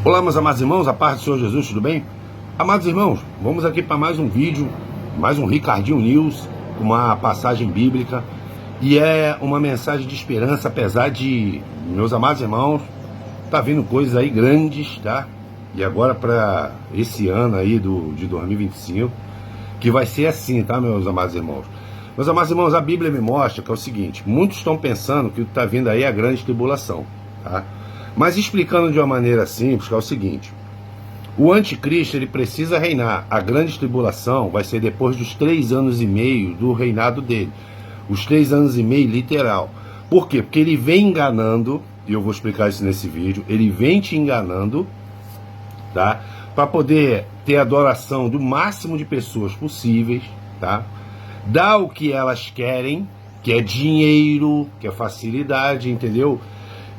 Olá, meus amados irmãos, a paz do Senhor Jesus, tudo bem? Amados irmãos, vamos aqui para mais um vídeo, mais um Ricardinho News, uma passagem bíblica, e é uma mensagem de esperança, apesar de, meus amados irmãos, tá vindo coisas aí grandes, tá? E agora para esse ano aí de 2025, que vai ser assim, tá, meus amados irmãos? Meus amados irmãos, a Bíblia me mostra que é o seguinte: muitos estão pensando que o que está vindo aí é a grande tribulação, tá? Mas explicando de uma maneira simples, que é o seguinte: o anticristo ele precisa reinar. A grande tribulação vai ser depois dos 3 anos e meio do reinado dele. Os 3 anos e meio literal. Por quê? Porque ele vem enganando, e eu vou explicar isso nesse vídeo, ele vem te enganando, tá? Para poder ter adoração do máximo de pessoas possíveis, tá? Dá o que elas querem, que é dinheiro, que é facilidade, entendeu?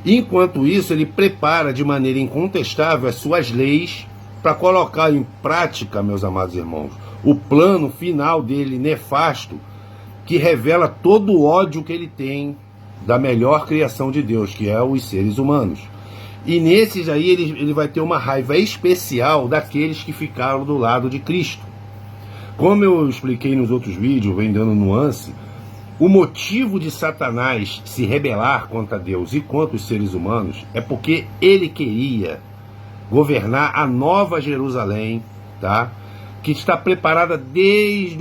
Enquanto isso, ele prepara de maneira incontestável as suas leis para colocar em prática, meus amados irmãos, o plano final dele nefasto, que revela todo o ódio que ele tem da melhor criação de Deus, que é os seres humanos. E nesses aí ele vai ter uma raiva especial daqueles que ficaram do lado de Cristo. Como eu expliquei nos outros vídeos, vem dando nuance, o motivo de Satanás se rebelar contra Deus e contra os seres humanos é porque ele queria governar a nova Jerusalém, tá? Que está preparada desde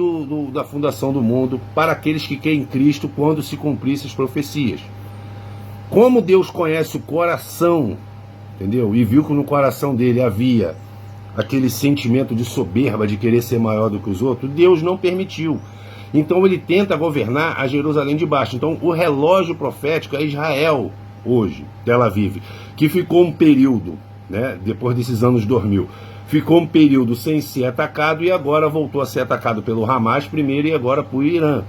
da fundação do mundo para aqueles que creem em Cristo quando se cumprissem as profecias. Como Deus conhece o coração, entendeu? E viu que no coração dele havia aquele sentimento de soberba, de querer ser maior do que os outros, Deus não permitiu. Então ele tenta governar a Jerusalém de baixo. Então o relógio profético é Israel hoje, Tel Aviv, que ficou um período, né, depois desses anos 2000, ficou um período sem ser atacado e agora voltou a ser atacado pelo Hamas primeiro e agora por Irã.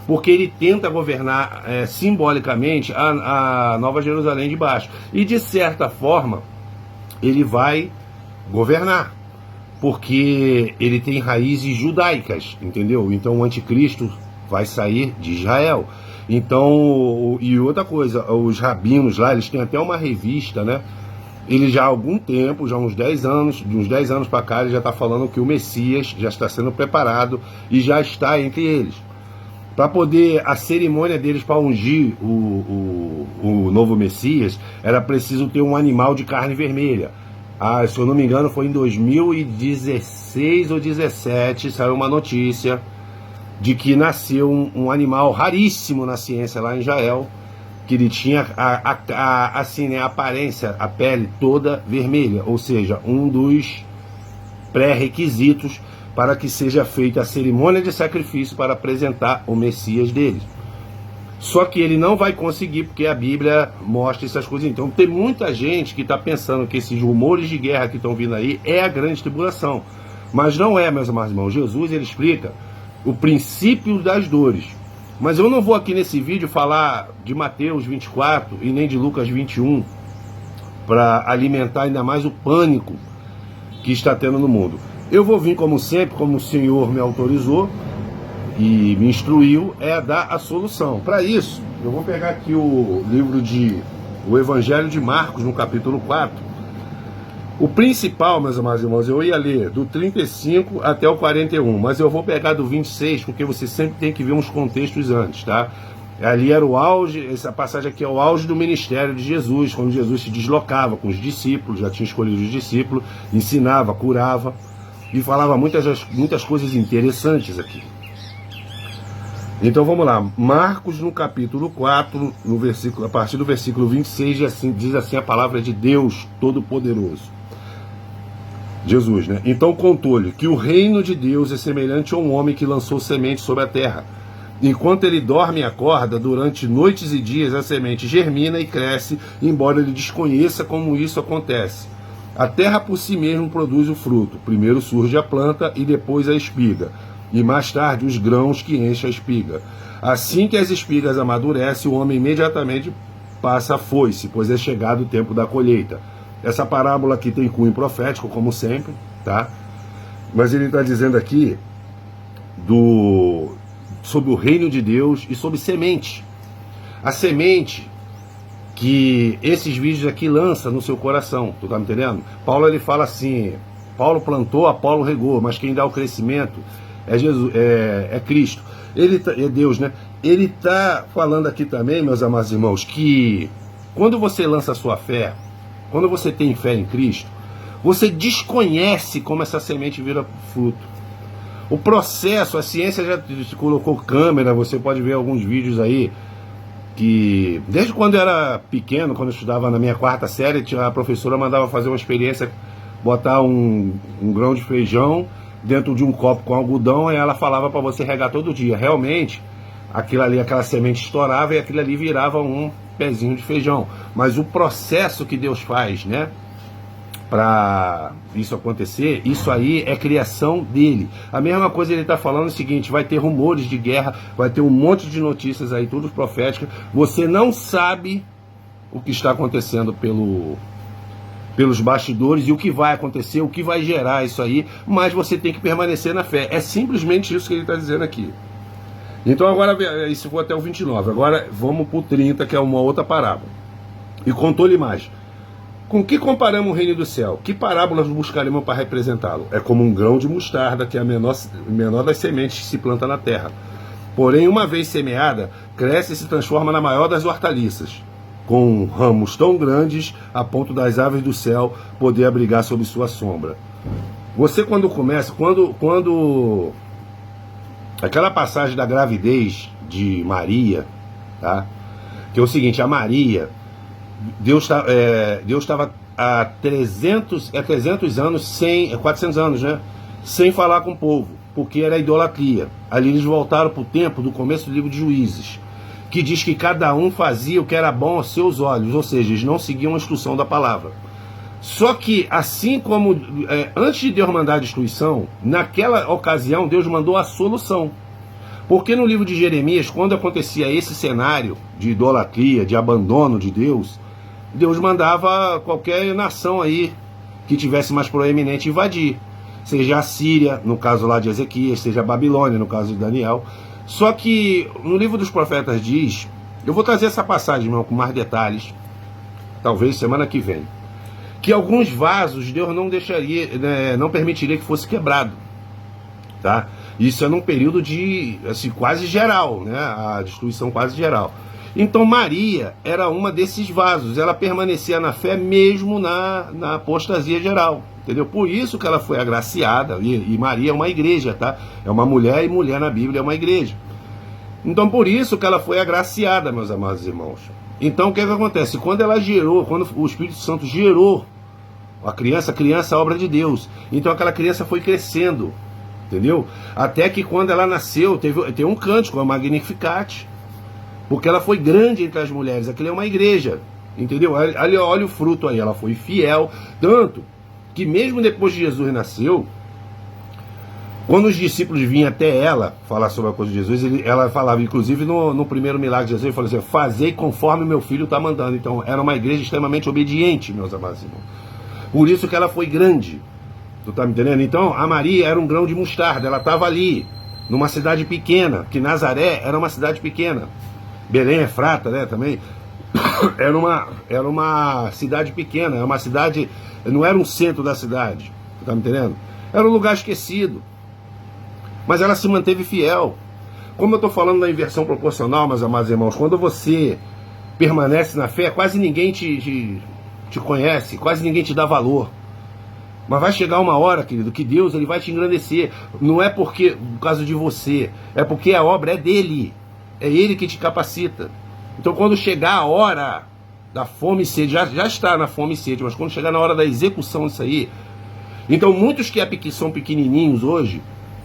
Porque ele tenta governar simbolicamente a Nova Jerusalém de baixo. E de certa forma ele vai governar, porque ele tem raízes judaicas, entendeu? Então o anticristo vai sair de Israel. Então, e outra coisa, os rabinos lá, eles têm até uma revista, né? Ele já há algum tempo, já há uns 10 anos, de uns 10 anos para cá, ele já está falando que o Messias já está sendo preparado e já está entre eles. Para poder, a cerimônia deles para ungir o novo Messias, era preciso ter um animal de carne vermelha. Se eu não me engano, foi em 2016 ou 2017, saiu uma notícia de que nasceu um animal raríssimo na ciência lá em Israel, que ele tinha assim, né, a aparência, a pele toda vermelha, ou seja, um dos pré-requisitos para que seja feita a cerimônia de sacrifício para apresentar o Messias deles. Só que ele não vai conseguir, porque a Bíblia mostra essas coisas. Então tem muita gente que está pensando que esses rumores de guerra que estão vindo aí é a grande tribulação. Mas não é, meus amados irmãos. Jesus, ele explica o princípio das dores. Mas eu não vou aqui nesse vídeo falar de Mateus 24 e nem de Lucas 21 para alimentar ainda mais o pânico que está tendo no mundo. Eu vou vir, como sempre, como o Senhor me autorizou e me instruiu, é a dar a solução. Para isso, eu vou pegar aqui o livro o Evangelho de Marcos, no capítulo 4. O principal, meus amados irmãos, eu ia ler do 35 até o 41, mas eu vou pegar do 26, porque você sempre tem que ver uns contextos antes, tá? Ali era o auge, essa passagem aqui é o auge do ministério de Jesus, quando Jesus se deslocava com os discípulos, já tinha escolhido os discípulos, ensinava, curava e falava muitas coisas interessantes aqui. Então vamos lá, Marcos no capítulo 4, no versículo, a partir do versículo 26, diz assim a palavra de Deus Todo-Poderoso. Jesus, né? Então contou-lhe que o reino de Deus é semelhante a um homem que lançou semente sobre a terra. Enquanto ele dorme e acorda, durante noites e dias a semente germina e cresce, embora ele desconheça como isso acontece. A terra por si mesma produz o fruto. Primeiro surge a planta e depois a espiga. E mais tarde os grãos que enchem a espiga. Assim que as espigas amadurecem, o homem imediatamente passa a foice, pois é chegado o tempo da colheita. Essa parábola aqui tem cunho profético, como sempre, tá? Mas ele está dizendo aqui sobre o reino de Deus e sobre semente. A semente que esses vídeos aqui lança no seu coração, tu tá me entendendo? Paulo, ele fala assim, Paulo plantou, Apolo regou, mas quem dá o crescimento é Jesus, é Cristo. Ele é Deus, né? Ele tá falando aqui também, meus amados irmãos, que quando você lança a sua fé, quando você tem fé em Cristo, você desconhece como essa semente vira fruto. O processo, a ciência já colocou câmera, você pode ver alguns vídeos aí, que desde quando eu era pequeno, quando eu estudava na minha 4ª série, a professora mandava fazer uma experiência, botar um grão de feijão dentro de um copo com algodão, e ela falava para você regar todo dia. Realmente, aquilo ali, aquela semente estourava e aquilo ali virava um pezinho de feijão. Mas o processo que Deus faz, né, para isso acontecer, isso aí é criação dele. A mesma coisa ele está falando é o seguinte: vai ter rumores de guerra, vai ter um monte de notícias aí, tudo proféticas. Você não sabe o que está acontecendo pelos bastidores e o que vai acontecer, o que vai gerar isso aí, mas você tem que permanecer na fé. É simplesmente isso que ele está dizendo aqui. Então agora, isso foi até o 29, agora vamos para o 30, que é uma outra parábola. E contou-lhe mais: com que comparamos o reino do céu? Que parábolas buscaremos para representá-lo? É como um grão de mostarda, que é a menor das sementes que se planta na terra. Porém, uma vez semeada, cresce e se transforma na maior das hortaliças, com ramos tão grandes a ponto das aves do céu poder abrigar sob sua sombra. Você quando começa, quando aquela passagem da gravidez de Maria, tá? Que é o seguinte: a Maria, Deus estava há 300 anos, 400 anos, né? Sem falar com o povo, porque era idolatria. Ali eles voltaram para o tempo do começo do livro de Juízes, que diz que cada um fazia o que era bom aos seus olhos, ou seja, eles não seguiam a instrução da palavra. Só que, assim como antes de Deus mandar a destruição, naquela ocasião Deus mandou a solução. Porque no livro de Jeremias, quando acontecia esse cenário de idolatria, de abandono de Deus, Deus mandava qualquer nação aí que tivesse mais proeminente invadir. Seja a Síria, no caso lá de Ezequias, seja a Babilônia, no caso de Daniel. Só que no livro dos profetas diz, eu vou trazer essa passagem, irmão, com mais detalhes, talvez semana que vem, que alguns vasos Deus não deixaria, né, não permitiria que fosse quebrado, tá? Isso é num período de, assim, quase geral, né? A destruição quase geral. Então Maria era uma desses vasos, ela permanecia na fé mesmo na apostasia geral, entendeu? Por isso que ela foi agraciada, e Maria é uma igreja, tá? É uma mulher, e mulher na Bíblia é uma igreja. Então por isso que ela foi agraciada, meus amados irmãos. Então o que acontece? Quando ela gerou, quando o Espírito Santo gerou a criança é obra de Deus. Então aquela criança foi crescendo, entendeu? Até que quando ela nasceu, teve um cântico, a Magnificat, porque ela foi grande entre as mulheres. Aquilo é uma igreja, entendeu? Olha o fruto aí, ela foi fiel, tanto que mesmo depois de Jesus nasceu, quando os discípulos vinham até ela falar sobre a coisa de Jesus, ela falava, inclusive no primeiro milagre de Jesus, ele falou assim: fazei conforme o meu filho está mandando. Então era uma igreja extremamente obediente, meus amados irmãos. Por isso que ela foi grande. Tu tá me entendendo? Então a Maria era um grão de mostarda, ela estava ali, numa cidade pequena, que Nazaré era uma cidade pequena. Belém Efrata, né, também, era uma cidade pequena, era uma cidade, não era um centro da cidade, tá me entendendo? Era um lugar esquecido, mas ela se manteve fiel. Como eu estou falando da inversão proporcional, meus amados irmãos, quando você permanece na fé, quase ninguém te conhece, quase ninguém te dá valor. Mas vai chegar uma hora, querido, que Deus ele vai te engrandecer. Não é porque, por causa de você, é porque a obra é dele. É ele que te capacita. Então quando chegar a hora da fome e sede, já está na fome e sede, mas quando chegar na hora da execução disso aí, então muitos que são pequenininhos hoje,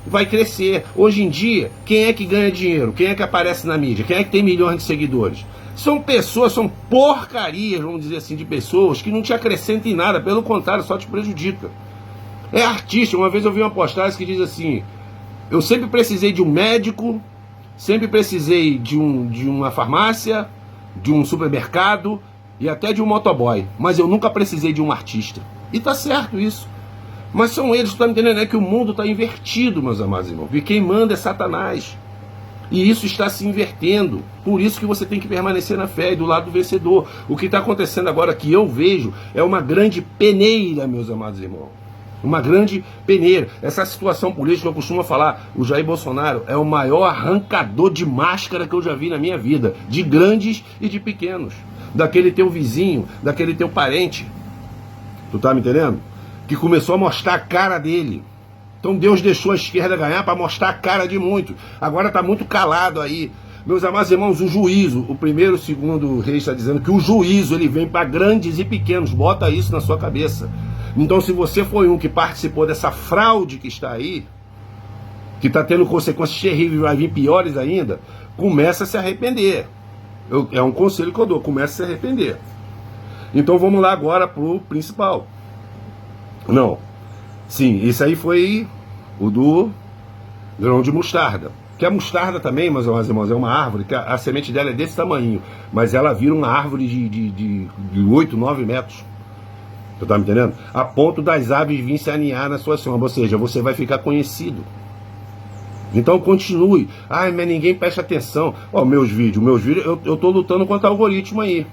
vai crescer. Hoje em dia, quem é que ganha dinheiro? Quem é que aparece na mídia? Quem é que tem milhões de seguidores? São pessoas, são porcarias, vamos dizer assim, de pessoas que não te acrescentam em nada, pelo contrário, só te prejudica. É artista. Uma vez eu vi uma postagem que diz assim: eu sempre precisei de um médico, sempre precisei de uma farmácia, de um supermercado e até de um motoboy, mas eu nunca precisei de um artista. E tá certo isso. Mas são eles, tu tá me entendendo? É que o mundo tá invertido, meus amados irmãos. E quem manda é Satanás. E isso está se invertendo. Por isso que você tem que permanecer na fé e do lado do vencedor. O que está acontecendo agora que eu vejo é uma grande peneira, meus amados irmãos. Uma grande peneira. Essa situação política, eu costumo falar, o Jair Bolsonaro é o maior arrancador de máscara que eu já vi na minha vida. De grandes e de pequenos. Daquele teu vizinho, daquele teu parente. Tu tá me entendendo? Que começou a mostrar a cara dele. Então Deus deixou a esquerda ganhar para mostrar a cara de muitos. Agora está muito calado aí. Meus amados irmãos, o juízo, o primeiro, o segundo rei está dizendo que o juízo ele vem para grandes e pequenos. Bota isso na sua cabeça. Então se você foi um que participou dessa fraude que está aí, que está tendo consequências terríveis, vai vir piores ainda, começa a se arrepender. É um conselho que eu dou, começa a se arrepender. Então vamos lá agora para o principal. Não. Sim, isso aí foi o do grão de mostarda. Que a mostarda também, meus irmãos, é uma árvore, que a semente dela é desse tamanho, mas ela vira uma árvore de 8, 9 metros. Você tá me entendendo? A ponto das aves virem se aninhar na sua sombra, ou seja, você vai ficar conhecido. Então continue. Ai, mas ninguém presta atenção. Ó, meus vídeos, eu tô lutando contra o algoritmo aí.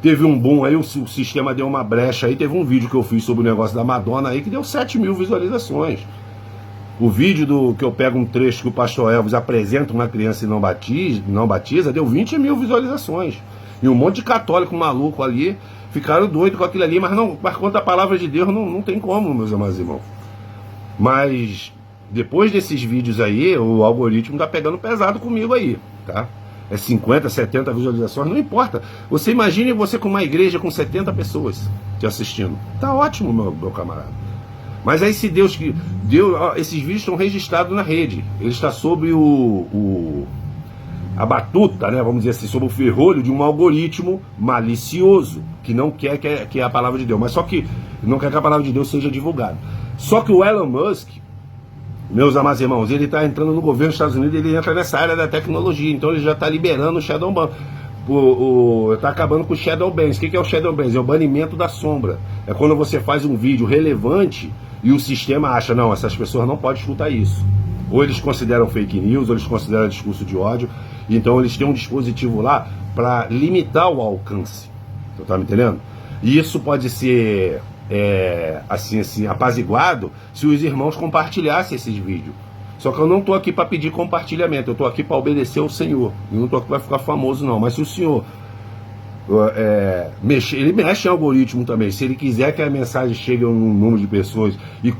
Teve um boom aí, o sistema deu uma brecha aí, teve um vídeo que eu fiz sobre o negócio da Madonna aí, que deu 7.000 visualizações. O vídeo que eu pego um trecho que o pastor Elvis apresenta uma criança e não batiza, deu 20.000 visualizações. E um monte de católico maluco ali, ficaram doidos com aquilo ali, mas quanto à palavra de Deus, não tem como, meus amados irmãos. Mas, depois desses vídeos aí, o algoritmo tá pegando pesado comigo aí, tá? É 50, 70 visualizações, não importa. Você imagine você com uma igreja com 70 pessoas te assistindo. Tá ótimo, meu camarada. Mas aí se Deus que deu, esses vídeos estão registrados na rede. Ele está sobre a batuta, né, vamos dizer assim, sobre o ferrolho de um algoritmo malicioso, que não quer que a palavra de Deus, mas só que não quer que a palavra de Deus seja divulgada. Só que o Elon Musk, meus amados irmãos, ele está entrando no governo dos Estados Unidos, ele entra nessa área da tecnologia, então ele já está liberando o Shadow Ban. Está acabando com o Shadow Bans. O que é o Shadow Bans? É o banimento da sombra. É quando você faz um vídeo relevante e o sistema acha, não, essas pessoas não podem escutar isso. Ou eles consideram fake news, ou eles consideram discurso de ódio. Então eles têm um dispositivo lá para limitar o alcance. Você está me entendendo? E isso pode ser assim, apaziguado se os irmãos compartilhassem esses vídeos. Só que eu não estou aqui para pedir compartilhamento, eu estou aqui para obedecer ao Senhor. Eu não estou aqui para ficar famoso não, mas se o Senhor ele mexe em algoritmo também. Se ele quiser que a mensagem chegue a um número de pessoas e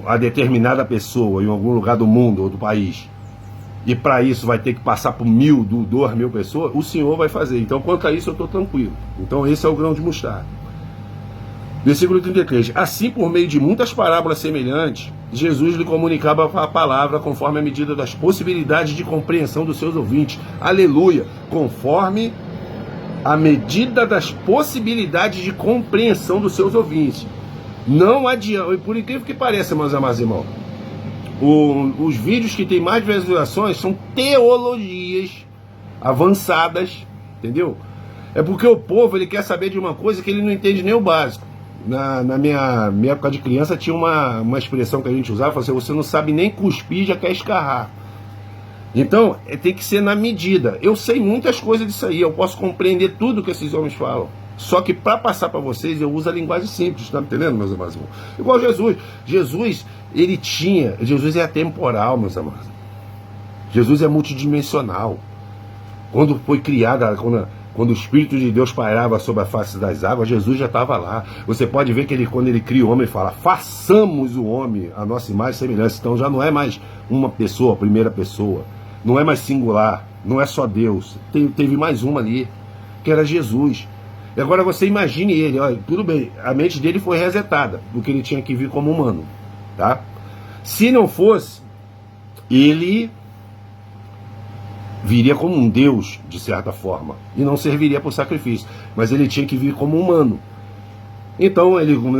a determinada pessoa em algum lugar do mundo ou do país, e para isso vai ter que passar por 1.000, 2.000 pessoas, o Senhor vai fazer. Então quanto a isso eu estou tranquilo. Então esse é o grão de mostarda. Versículo 33. Assim, por meio de muitas parábolas semelhantes, Jesus lhe comunicava a palavra conforme a medida das possibilidades de compreensão dos seus ouvintes. Aleluia! Conforme a medida das possibilidades de compreensão dos seus ouvintes. Não adianta, e por incrível que pareça, meus amados irmãos, os vídeos que tem mais visualizações são teologias avançadas, entendeu? É porque o povo ele quer saber de uma coisa que ele não entende nem o básico. Na minha época de criança tinha uma expressão que a gente usava, assim, você não sabe nem cuspir, já quer escarrar. Então, tem que ser na medida. Eu sei muitas coisas disso aí, eu posso compreender tudo que esses homens falam. Só que para passar para vocês, eu uso a linguagem simples, tá entendendo, meus amados irmãos? Igual Jesus. Jesus é atemporal, meus amados. Jesus é multidimensional. Quando foi criada, quando o Espírito de Deus pairava sobre a face das águas, Jesus já estava lá. Você pode ver que quando ele cria o homem, ele fala, façamos o homem a nossa imagem e semelhança. Então já não é mais uma pessoa, primeira pessoa. Não é mais singular, não é só Deus. Teve mais uma ali, que era Jesus. E agora você imagine ele, olha, tudo bem, a mente dele foi resetada, porque ele tinha que vir como humano, tá? Se não fosse, ele viria como um Deus, de certa forma, e não serviria por sacrifício, mas ele tinha que vir como humano. Então,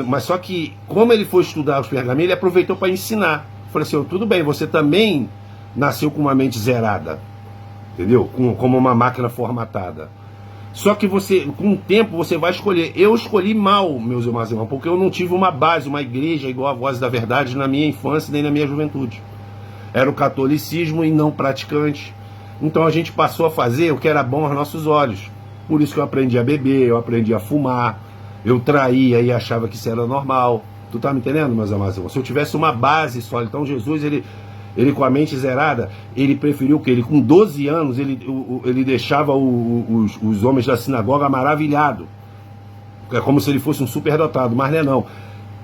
mas só que, como ele foi estudar os pergaminhos, ele aproveitou para ensinar. Falei assim, tudo bem, você também nasceu com uma mente zerada, entendeu? Como uma máquina formatada. Só que você, com o tempo, você vai escolher. Eu escolhi mal, meus irmãos, porque eu não tive uma base, uma igreja igual a Voz da Verdade na minha infância nem na minha juventude. Era o catolicismo e não praticante. Então a gente passou a fazer o que era bom aos nossos olhos. Por isso que eu aprendi a beber, eu aprendi a fumar, eu traía e achava que isso era normal. Tu tá me entendendo, meus amados irmãos? Se eu tivesse uma base sólida, então Jesus, ele com a mente zerada, ele preferiu o quê? Ele com 12 anos, ele deixava os homens da sinagoga maravilhados. É como se ele fosse um superdotado, mas não é não.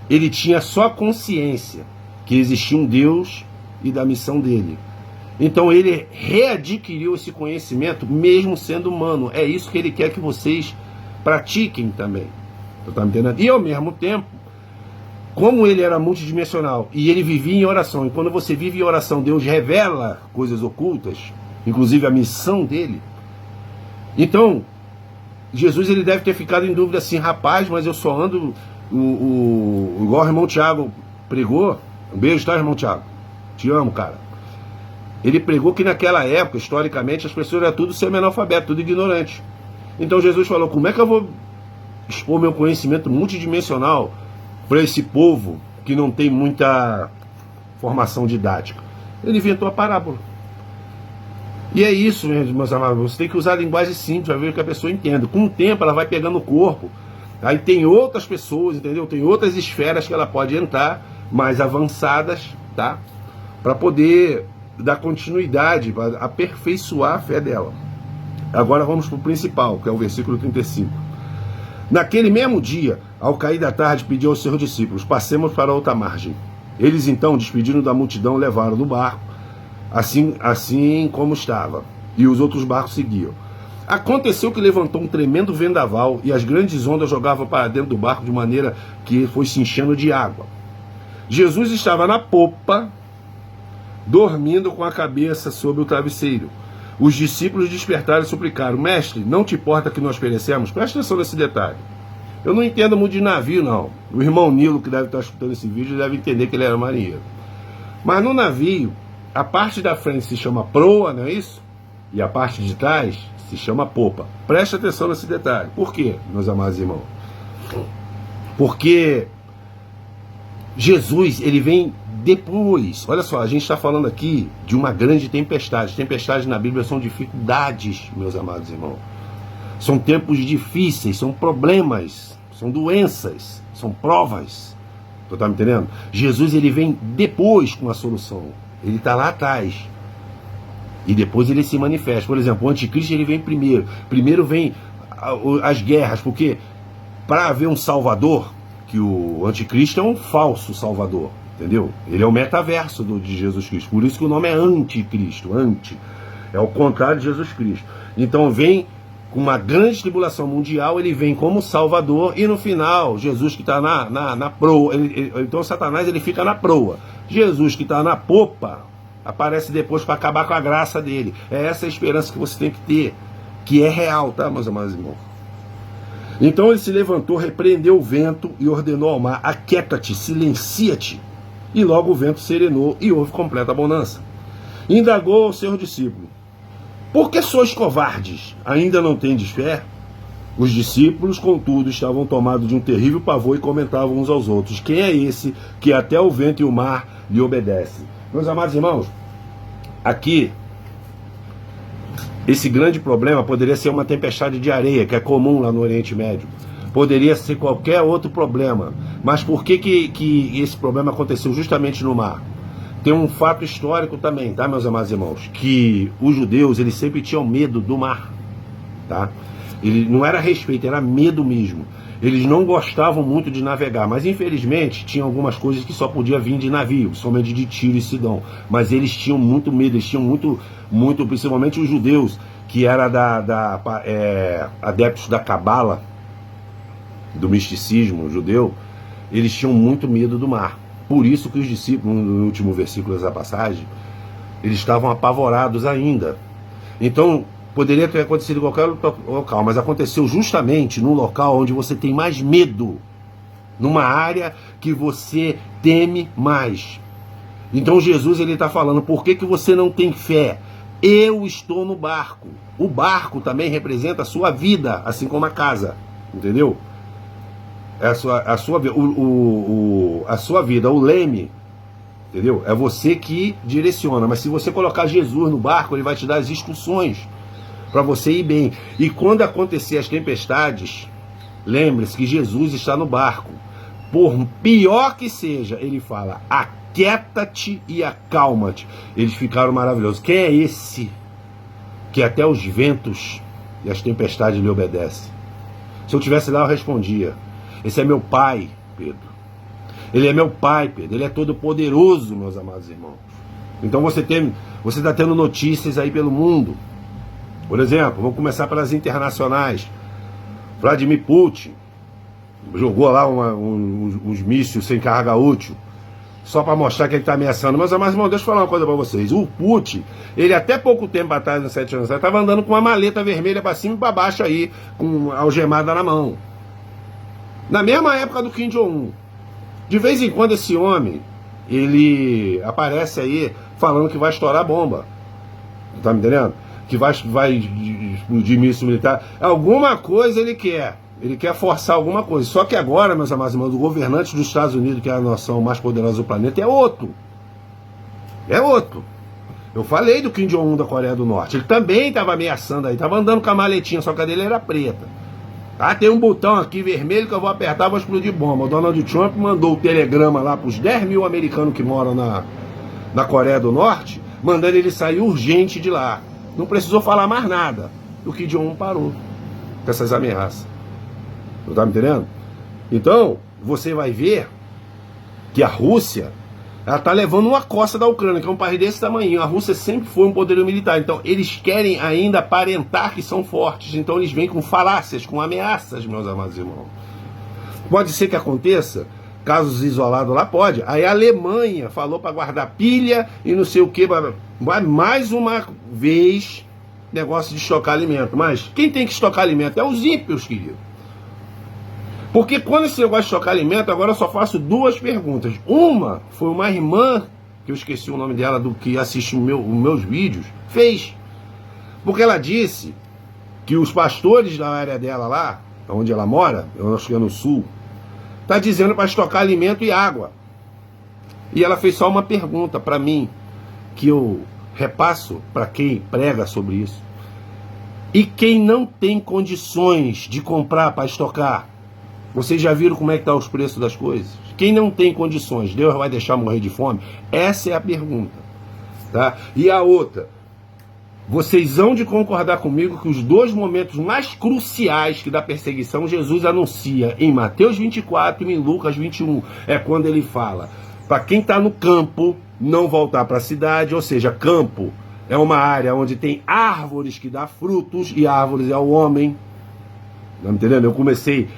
Ele tinha só consciência que existia um Deus e da missão dele. Então ele readquiriu esse conhecimento mesmo sendo humano. É isso que ele quer que vocês pratiquem também. Tu tá me entendendo? E ao mesmo tempo, como ele era multidimensional e ele vivia em oração, e quando você vive em oração, Deus revela coisas ocultas, inclusive a missão dele. Então, Jesus ele deve ter ficado em dúvida assim, rapaz, mas eu só ando, igual o irmão Tiago pregou. Um beijo, tá, irmão Tiago? Te amo, cara. Ele pregou que naquela época, historicamente, as pessoas eram tudo semi-analfabeto, tudo ignorante. Então Jesus falou, como é que eu vou expor meu conhecimento multidimensional para esse povo que não tem muita formação didática? Ele inventou a parábola. E é isso, meus amados, você tem que usar a linguagem simples para ver que a pessoa entenda. Com o tempo ela vai pegando o corpo, aí tem outras pessoas, entendeu? Tem outras esferas que ela pode entrar, mais avançadas, tá? Para poder dar continuidade, para aperfeiçoar a fé dela. Agora vamos para o principal, que é o versículo 35. Naquele mesmo dia, ao cair da tarde, pediu aos seus discípulos, passemos para outra margem. Eles então, despedindo da multidão, levaram no barco, assim como estava, e os outros barcos seguiam. Aconteceu que levantou um tremendo vendaval, e as grandes ondas jogavam para dentro do barco de maneira que foi se enchendo de água. Jesus estava na popa, dormindo com a cabeça sobre o travesseiro. Os discípulos despertaram e suplicaram, mestre, não te importa que nós perecemos? Presta atenção nesse detalhe. Eu não entendo muito de navio, não. O irmão Nilo, que deve estar escutando esse vídeo, deve entender que ele era marinheiro. Mas no navio, a parte da frente se chama proa, não é isso? E a parte de trás se chama popa. Presta atenção nesse detalhe. Por quê, meus amados irmãos? Porque Jesus, ele vem depois. Olha só, a gente está falando aqui de uma grande tempestade. Tempestades na Bíblia são dificuldades, meus amados irmãos. São tempos difíceis, são problemas, são doenças, são provas. Tu tá me entendendo? Jesus, ele vem depois com a solução. Ele está lá atrás. E depois ele se manifesta. Por exemplo, o anticristo, ele vem primeiro. Primeiro vem as guerras, porque para haver um salvador, que o anticristo é um falso salvador, entendeu? Ele é o metaverso de Jesus Cristo. Por isso que o nome é anticristo. Anti. É o contrário de Jesus Cristo. Então vem com uma grande tribulação mundial, ele vem como salvador, e no final, Jesus que está na proa, então Satanás ele fica na proa. Jesus que está na popa, aparece depois para acabar com a graça dele. É essa a esperança que você tem que ter, que é real, tá, meus amados irmãos? Então ele se levantou, repreendeu o vento e ordenou ao mar, aquieta-te, silencia-te. E logo o vento serenou e houve completa bonança. Indagou ao seu discípulo, por que sois covardes? Ainda não tendes fé? Os discípulos, contudo, estavam tomados de um terrível pavor e comentavam uns aos outros, quem é esse que até o vento e o mar lhe obedecem? Meus amados irmãos, aqui, esse grande problema poderia ser uma tempestade de areia, que é comum lá no Oriente Médio. Poderia ser qualquer outro problema. Mas por que esse problema aconteceu justamente no mar? Tem um fato histórico também, tá, meus amados irmãos? Que os judeus, eles sempre tinham medo do mar, tá? Ele não era respeito, era medo mesmo. Eles não gostavam muito de navegar, mas infelizmente tinha algumas coisas que só podia vir de navio, somente de Tiro e Sidom. Mas eles tinham muito medo, eles tinham muito, principalmente os judeus, que era adeptos da cabala, do misticismo judeu, eles tinham muito medo do mar. Por isso que os discípulos, no último versículo dessa passagem, eles estavam apavorados ainda. Então, poderia ter acontecido em qualquer local, mas aconteceu justamente no local onde você tem mais medo, numa área que você teme mais. Então Jesus, ele está falando, por que você não tem fé? Eu estou no barco. O barco também representa a sua vida, assim como a casa, entendeu? É a sua vida, o leme Entendeu? É você que direciona, mas se você colocar Jesus no barco, ele vai te dar as instruções para você ir bem. E quando acontecer as tempestades, lembre-se que Jesus está no barco. Por pior que seja, ele fala: aquieta-te e acalma-te. Eles ficaram maravilhosos. Quem é esse que até os ventos e as tempestades lhe obedecem? Se eu tivesse lá, eu respondia: esse é meu pai, Pedro. Ele é meu pai, Pedro. Ele é todo poderoso, meus amados irmãos. Então você está tendo notícias aí pelo mundo. Por exemplo, vamos começar pelas internacionais. Vladimir Putin jogou lá uns mísseis sem carga útil, só para mostrar que ele está ameaçando. Mas, irmão, deixa eu falar uma coisa para vocês. O Putin, ele até pouco tempo atrás, uns 7 anos atrás, estava andando com uma maleta vermelha para cima e para baixo aí, com algemada na mão. Na mesma época do Kim Jong-un. De vez em quando esse homem, ele aparece aí falando que vai estourar bomba. Tá me entendendo? Que vai explodir míssil militar. Alguma coisa ele quer. Ele quer forçar alguma coisa. Só que agora, meus amados irmãos, o governante dos Estados Unidos, que é a nação mais poderosa do planeta, é outro. É outro. Eu falei do Kim Jong-un da Coreia do Norte. Ele também estava ameaçando aí. Estava andando com a maletinha, só que a dele era preta. Ah, tem um botão aqui vermelho que eu vou apertar, vou explodir bomba. O Donald Trump mandou o telegrama lá para os 10 mil americanos que moram na Coreia do Norte, mandando ele sair urgente de lá. Não precisou falar mais nada. O Kim Jong-un parou com essas ameaças. Não tá me entendendo? Então, você vai ver que a Rússia, ela tá levando uma costa da Ucrânia, que é um país desse tamanho. A Rússia sempre foi um poderio militar. Então, eles querem ainda aparentar que são fortes. Então, eles vêm com falácias, com ameaças, meus amados irmãos. Pode ser que aconteça, casos isolados lá, pode. Aí a Alemanha falou para guardar pilha e não sei o que. Vai mais uma vez negócio de estocar alimento. Mas quem tem que estocar alimento é os ímpios, querido. Porque quando esse negócio de estocar alimento, agora eu só faço 2 perguntas. Uma foi uma irmã, que eu esqueci o nome dela, do que assiste os meus vídeos, fez. Porque ela disse que os pastores da área dela lá, onde ela mora, eu acho que é no sul, tá dizendo para estocar alimento e água. E ela fez só uma pergunta para mim, que eu repasso para quem prega sobre isso. E quem não tem condições de comprar para estocar? Vocês já viram como é que estão os preços das coisas? Quem não tem condições, Deus vai deixar morrer de fome? Essa é a pergunta. Tá? E a outra, vocês hão de concordar comigo que os 2 momentos mais cruciais que da perseguição Jesus anuncia em Mateus 24 e em Lucas 21, é quando ele fala para quem está no campo não voltar para a cidade, ou seja, campo é uma área onde tem árvores que dão frutos, e árvores é o homem. Tá me entendendo? Eu comecei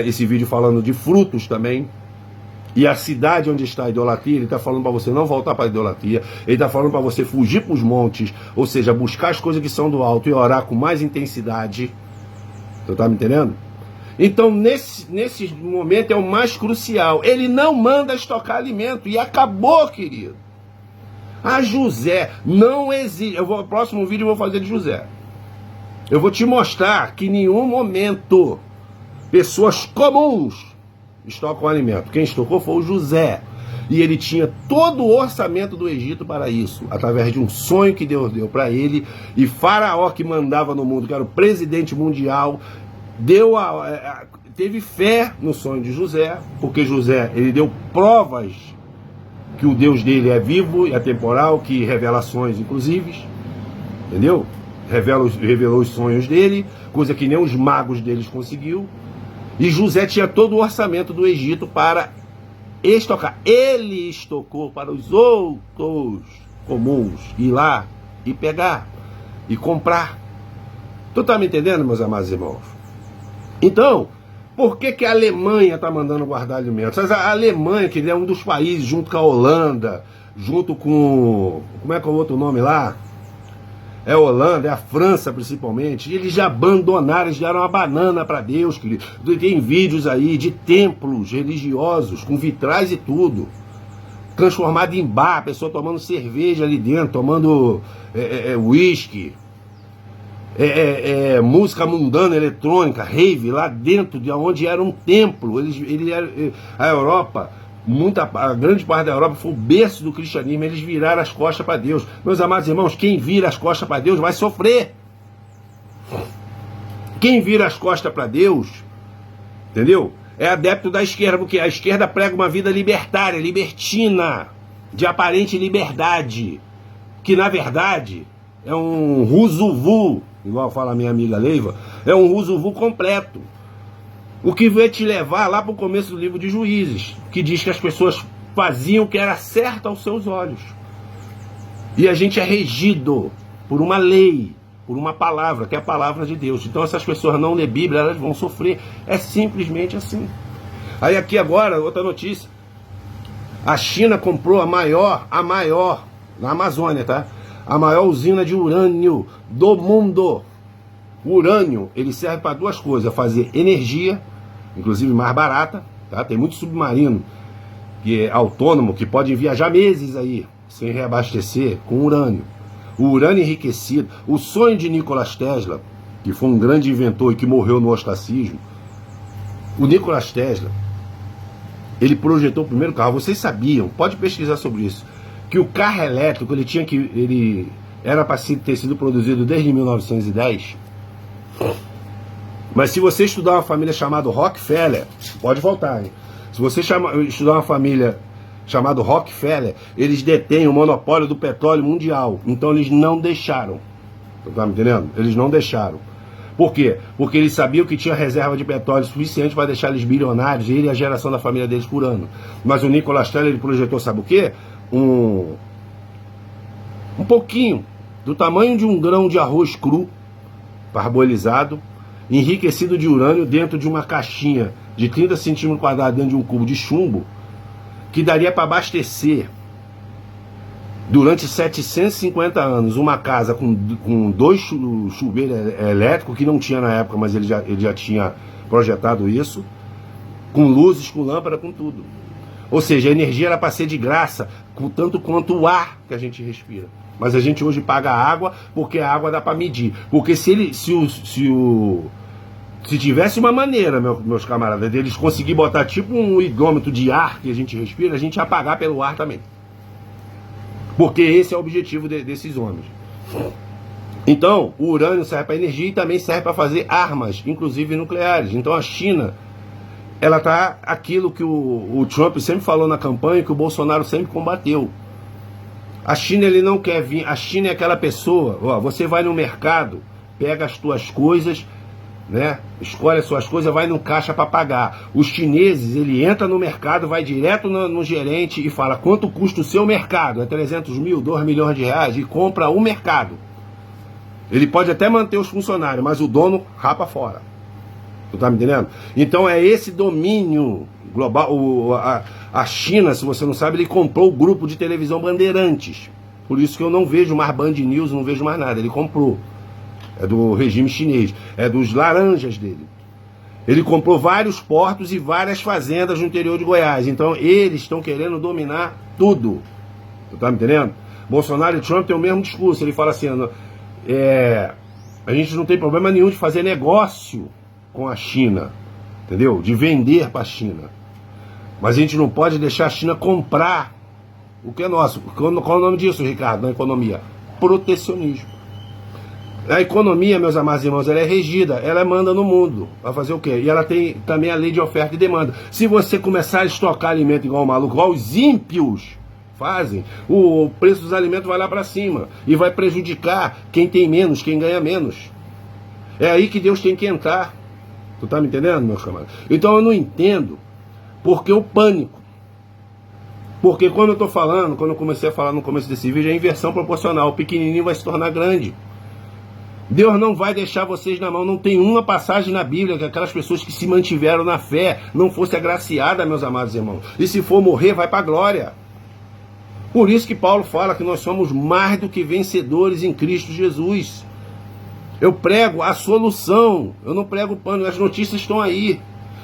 esse vídeo falando de frutos também. E a cidade onde está a idolatria, ele está falando para você não voltar para a idolatria. Ele está falando para você fugir para os montes, ou seja, buscar as coisas que são do alto e orar com mais intensidade. Você está me entendendo? Então, nesse momento é o mais crucial. Ele não manda estocar alimento, e acabou, querido. A José não existe. No próximo vídeo eu vou fazer de José. Eu vou te mostrar que em nenhum momento pessoas comuns estocam alimento. Quem estocou foi o José. E ele tinha todo o orçamento do Egito para isso, através de um sonho que Deus deu para ele. E Faraó, que mandava no mundo, que era o presidente mundial, teve fé no sonho de José, porque José, ele deu provas que o Deus dele é vivo e atemporal, que revelações inclusive, entendeu? Revelou os sonhos dele, coisa que nem os magos deles conseguiu. E José tinha todo o orçamento do Egito para estocar. Ele estocou para os outros comuns ir lá e pegar e comprar. Tu tá me entendendo, meus amados irmãos? Então, por que a Alemanha está mandando guardar alimentos? A Alemanha, que é um dos países, junto com a Holanda, junto com... como é que é o outro nome lá? É a Holanda, é a França principalmente. Eles já abandonaram, eles deram uma banana para Deus, querido. Tem vídeos aí de templos religiosos, com vitrais e tudo. Transformado em bar, a pessoa tomando cerveja ali dentro, tomando uísque. Música mundana, eletrônica, rave, lá dentro de onde era um templo. A Europa a grande parte da Europa foi o berço do cristianismo, eles viraram as costas para Deus. Meus amados irmãos, quem vira as costas para Deus vai sofrer. Quem vira as costas para Deus, entendeu? É adepto da esquerda, porque a esquerda prega uma vida libertária, libertina, de aparente liberdade, que na verdade é um ruzuvu, igual fala a minha amiga Leiva, é um ruzuvu completo. O que vai te levar lá para o começo do livro de Juízes, que diz que as pessoas faziam o que era certo aos seus olhos. E a gente é regido por uma lei, por uma palavra, que é a palavra de Deus. Então essas pessoas não lê Bíblia, elas vão sofrer. É simplesmente assim. Aí aqui agora, outra notícia. A China comprou a maior, na Amazônia, tá? A maior usina de urânio do mundo. O urânio, ele serve para duas coisas: fazer energia, inclusive mais barata, tá? Tem muito submarino que é autônomo, que pode viajar meses aí, sem reabastecer, com urânio. O urânio enriquecido, o sonho de Nikola Tesla, que foi um grande inventor e que morreu no ostracismo. O Nikola Tesla, ele projetou o primeiro carro. Vocês sabiam, pode pesquisar sobre isso, que o carro elétrico, ele era para ter sido produzido desde 1910. Mas se você estudar uma família chamada Rockefeller, pode voltar, hein? Se você estudar uma família chamada Rockefeller, eles detêm o monopólio do petróleo mundial. Então eles não deixaram. Tá me entendendo? Eles não deixaram. Por quê? Porque eles sabiam que tinha reserva de petróleo suficiente para deixar eles bilionários, ele e a geração da família deles por ano. Mas o Nikola Tesla, ele projetou, sabe o quê? Um pouquinho do tamanho de um grão de arroz cru, parboilizado, enriquecido de urânio dentro de uma caixinha de 30 centímetros quadrados dentro de um cubo de chumbo, que daria para abastecer durante 750 anos uma casa com 2 chuveiros elétricos, que não tinha na época, mas ele já tinha projetado isso, com luzes, com lâmpada, com tudo. Ou seja, a energia era para ser de graça, tanto quanto o ar que a gente respira. Mas a gente hoje paga água, porque a água dá para medir. Porque se tivesse uma maneira, meus camaradas, deles conseguir botar tipo um hidrômetro de ar que a gente respira, a gente ia pagar pelo ar também. Porque esse é o objetivo desses homens. Então, o urânio serve para energia e também serve para fazer armas, inclusive nucleares. Então a China, ela tá aquilo que o Trump sempre falou na campanha, que o Bolsonaro sempre combateu. A China, ele não quer vir. A China é aquela pessoa, ó, você vai no mercado, pega as tuas coisas, né? Escolhe as suas coisas, vai no caixa para pagar. Os chineses, ele entra no mercado, vai direto no gerente e fala: quanto custa o seu mercado? É 300 mil, 2 milhões de reais, e compra o mercado. Ele pode até manter os funcionários, mas o dono rapa fora. Tu tá me entendendo? Então é esse domínio global. A China, se você não sabe, ele comprou o grupo de televisão Bandeirantes. Por isso que eu não vejo mais Band News, não vejo mais nada. Ele comprou. É do regime chinês. É dos laranjas dele. Ele comprou vários portos e várias fazendas no interior de Goiás. Então eles estão querendo dominar tudo. Tu tá me entendendo? Bolsonaro e Trump têm o mesmo discurso. Ele fala assim: a gente não tem problema nenhum de fazer negócio com a China, entendeu? De vender para a China. Mas a gente não pode deixar a China comprar o que é nosso. Qual é o nome disso, Ricardo, na economia? Protecionismo. A economia, meus amados irmãos, ela é regida, ela manda no mundo. Vai fazer o quê? E ela tem também a lei de oferta e demanda. Se você começar a estocar alimento igual o maluco, igual os ímpios fazem, o preço dos alimentos vai lá para cima. E vai prejudicar quem tem menos, quem ganha menos. É aí que Deus tem que entrar. Tu tá me entendendo, meus camaradas? Então eu não entendo porque o pânico. Porque quando eu comecei a falar no começo desse vídeo, é inversão proporcional. O pequenininho vai se tornar grande. Deus não vai deixar vocês na mão. Não tem uma passagem na Bíblia que aquelas pessoas que se mantiveram na fé não fosse agraciada, meus amados irmãos. E se for morrer, vai para a glória. Por isso que Paulo fala que nós somos mais do que vencedores em Cristo Jesus. Eu prego a solução, eu não prego o pano. As notícias estão aí.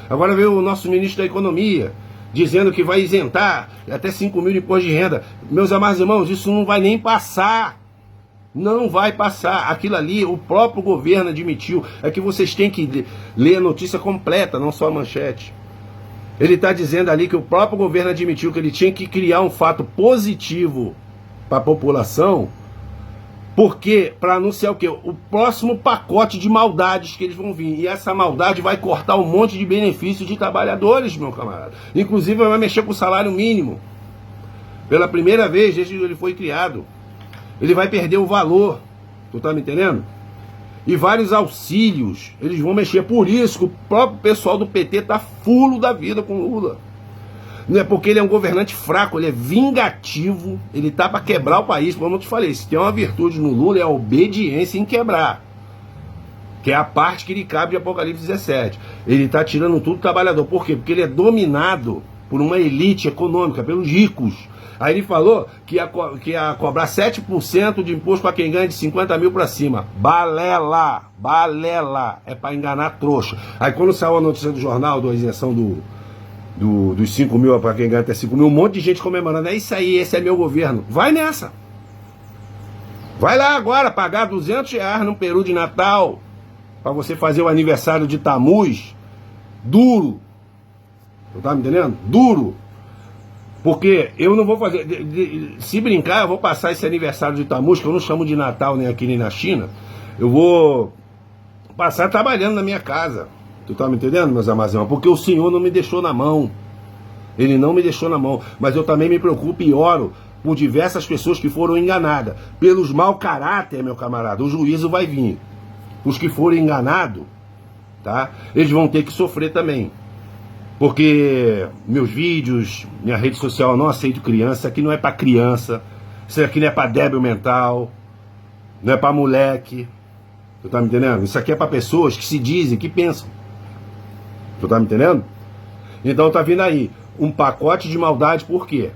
Agora veio o nosso ministro da Economia dizendo que vai isentar até 5 mil de imposto de renda. Meus amados irmãos, isso não vai nem passar. Não vai passar. Aquilo ali, o próprio governo admitiu. É que vocês têm que ler a notícia completa, não só a manchete. Ele está dizendo ali que o próprio governo admitiu que ele tinha que criar um fato positivo para a população, porque para anunciar o quê? O próximo pacote de maldades que eles vão vir. E essa maldade vai cortar um monte de benefícios de trabalhadores, meu camarada. Inclusive vai mexer com o salário mínimo. Pela primeira vez desde que ele foi criado. Ele vai perder o valor. Tu tá me entendendo? E vários auxílios, eles vão mexer. Por isso que o próprio pessoal do PT tá fulo da vida com Lula. Não é porque ele é um governante fraco, ele é vingativo, ele tá para quebrar o país. Como eu te falei, se tem uma virtude no Lula é a obediência em quebrar. Que é a parte que lhe cabe de Apocalipse 17. Ele tá tirando tudo do trabalhador. Por quê? Porque ele é dominado por uma elite econômica, pelos ricos. Aí ele falou que ia cobrar 7% de imposto para quem ganha de 50 mil para cima. Balela, balela. É para enganar trouxa. Aí quando saiu a notícia do jornal, da isenção dos 5 mil para quem ganha até 5 mil, um monte de gente comemorando. É isso aí, esse é meu governo. Vai nessa. Vai lá agora pagar R$200 num peru de Natal para você fazer o aniversário de Tamuz. Duro. Não tá me entendendo? Duro. Porque eu não vou fazer... Se brincar, eu vou passar esse aniversário de Tamuz, que eu não chamo de Natal nem aqui nem na China. Eu vou passar trabalhando na minha casa. Tu tá me entendendo, meus amados irmãos? Porque o Senhor não me deixou na mão. Ele não me deixou na mão. Mas eu também me preocupo e oro por diversas pessoas que foram enganadas. Pelos mau caráter, meu camarada, o juízo vai vir. Os que forem enganados, tá? Eles vão ter que sofrer também. Porque meus vídeos, minha rede social, eu não aceito criança. Isso aqui não é pra criança. Isso aqui não é pra débil mental. Não é pra moleque. Tu tá me entendendo? Isso aqui é pra pessoas que se dizem, que pensam. Tu tá me entendendo? Então tá vindo aí um pacote de maldade, por quê?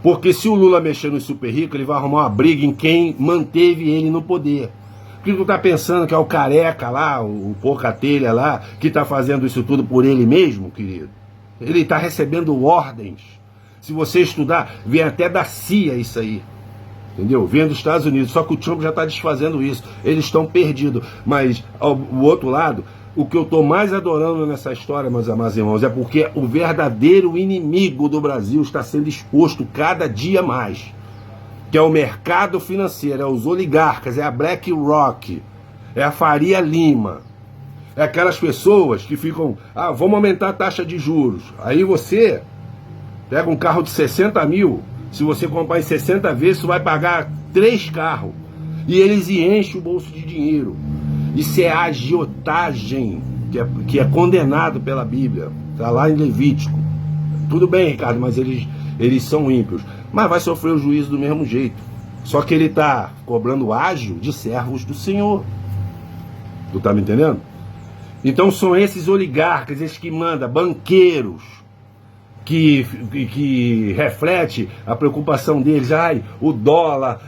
Porque se o Lula mexer no super rico, ele vai arrumar uma briga em quem manteve ele no poder. Porque tu tá pensando que é o careca lá, o porca-telha lá, que tá fazendo isso tudo por ele mesmo, querido? Ele tá recebendo ordens. Se você estudar, vem até da CIA isso aí. Entendeu? Vem dos Estados Unidos. Só que o Trump já tá desfazendo isso. Eles estão perdidos. Mas o outro lado, o que eu tô mais adorando nessa história, meus amados irmãos, é porque o verdadeiro inimigo do Brasil está sendo exposto cada dia mais. Que é o mercado financeiro, é os oligarcas, é a BlackRock, é a Faria Lima, é aquelas pessoas que ficam, vamos aumentar a taxa de juros. Aí você pega um carro de 60 mil, se você comprar em 60 vezes, você vai pagar 3 carros. E eles enchem o bolso de dinheiro. Isso é agiotagem, que é condenado pela Bíblia, está lá em Levítico. Tudo bem, Ricardo, mas eles são ímpios. Mas vai sofrer o juízo do mesmo jeito. Só que ele está cobrando ágio de servos do Senhor. Tu tá me entendendo? Então são esses oligarcas, esses que mandam, banqueiros, que reflete a preocupação deles. O dólar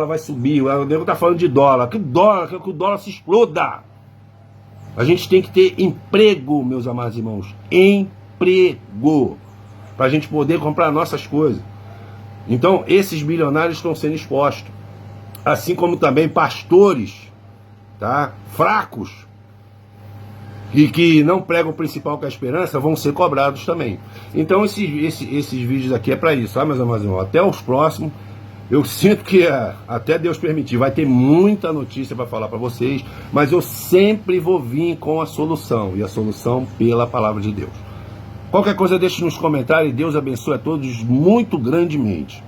vai subir. O nego tá falando de dólar. Que o dólar se exploda. A gente tem que ter emprego, meus amados irmãos. Emprego. Pra gente poder comprar nossas coisas. Então, esses bilionários estão sendo expostos. Assim como também pastores, tá? Fracos, e que não pregam o principal que é a esperança, vão ser cobrados também. Então, esses vídeos aqui é para isso, tá, meus amados irmãos? Até os próximos. Eu sinto que até Deus permitir, vai ter muita notícia para falar para vocês, mas eu sempre vou vir com a solução, e a solução pela palavra de Deus. Qualquer coisa deixe nos comentários e Deus abençoe a todos muito grandemente.